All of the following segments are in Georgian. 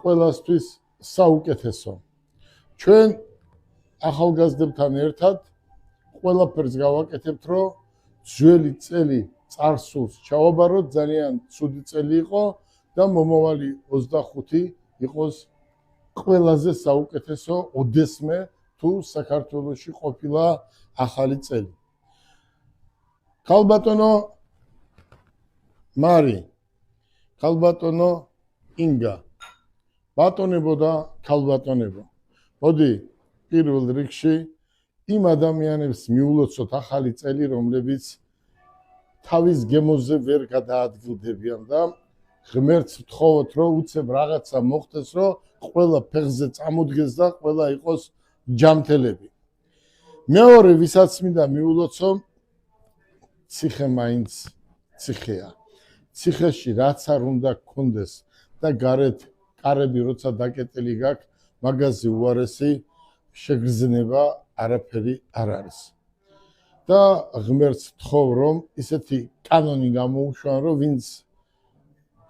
ყველასთვის საუკეთესო. ჩვენ ახალგაზრდებთან ერთად ყველაფერს გავაკეთებთ, რომ ძველი წელი წარსულს ჩავაბაროთ, ძალიან ცუდი წელი იყო და მომავალი 25 იყოს ყველაზე საუკეთესო ოდესმე თუ საქართველოში ყოფილა ახალი წელი. ქალბატონო მარი, ქალბატონო ინგა, ბატონებო და ქალბატონებო, მოდი პირველ რიგში იმ ადამიანებს მიულოცოთ ახალი წელი, რომლებიც თავის გემოზე ვერ გადაადგილდებიან და ღმერთს ვთხოვოთ, რომ უცებ რაღაცა მოხდეს, რომ ყველა ფეხზე წამოდგეს და ყველა იყოს ჯანმრთელები. მეორე, ვისაც მინდა მიულოცო, ციხე მაინც ციხეა. ციხეში რაც არ უნდა გქონდეს და გარეთ კარები როცა დაკეტილი გაქვს, მაგაზე უარესი შეგრძნება არაფერი არ არის. და ღმერთს ვთხოვ, რომ ისეთი კანონი გამოუშვან, რომ ვინც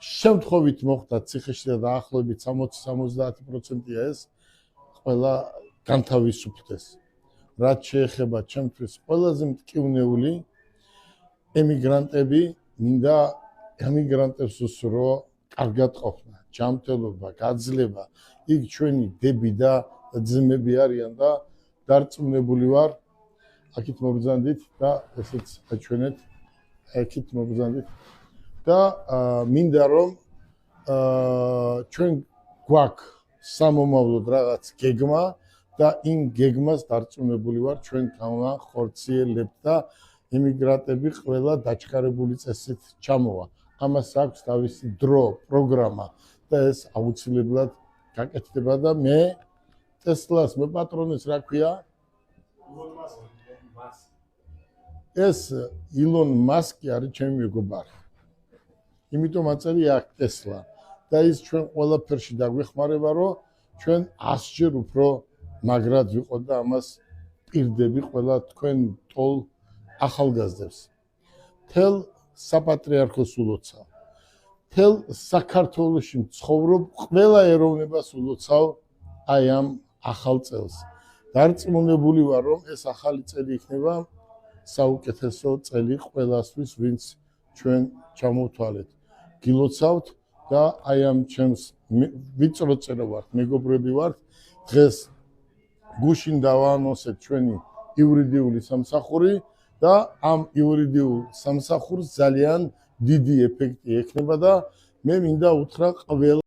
შემთხვევით მოხვდა ციხეში და დაახლოებით 60-70%-ია ეს, ყველა განთავისუფლდეს. რაც შეეხება ჩემთვის ყველაზე მტკივნეული ემიგრანტები, მინდა ემიგრანტებს უსურო კარგად ყოფნა, ჯანმრთელობა, გაძლება. იქ ჩვენი დები და ძმები არიან და დარწმუნებული ვარ, აქეთ მობრძანდით და ესეც აჩვენეთ, აქეთ მობრძანდით და მინდა რომ ჩვენ გვაქვს სამომავლოდ რაღაც გეგმა და იმ გეგმას დარწმუნებული ვარ, ჩვენ განვახორციელებთ და ემიგრანტები ყველა დაჩქარებული წესით ჩამოვა. ამას აქვს თავისი დრო, პროგრამა და ეს აუცილებლად გაკეთდება და მე ტესლას მოპატრონეს რა ქვია? ეს ილონ მასკი არის ჩემი მეგობარი. იმიტომ აწერია აქ ტესლა და ის ჩვენ ყველაფერში დაგვეხმარება, რომ ჩვენ 100-ჯერ უფრო მაგრად ვიყოთ და ამას პირდები ყველა თქვენ ტოლ ახალგაზრდებს. თელ საპატრიარქოს ულოცავ. თელ საქართველოში მცხოვრობ ყველა ეროვნებას ულოცავ აი ამ ახალ წელს. დარწმუნებული ვარ, რომ ეს ახალი წელი იქნება საუკეთესო წელი ყველასთვის, ვინც ჩვენ ჩამოვთვალეთ. გილოცავთ და აი ამ ჩემს ვიწრო წერო ვართ, მეგობრები ვართ. დღეს გუშინ დავაანონსეთ ჩვენი იურიდიული სამსახური და ამ იურიდიულ სამსახურს ძალიან დიდი ეფექტი ექნება და მე მინდა უთხრა ყველა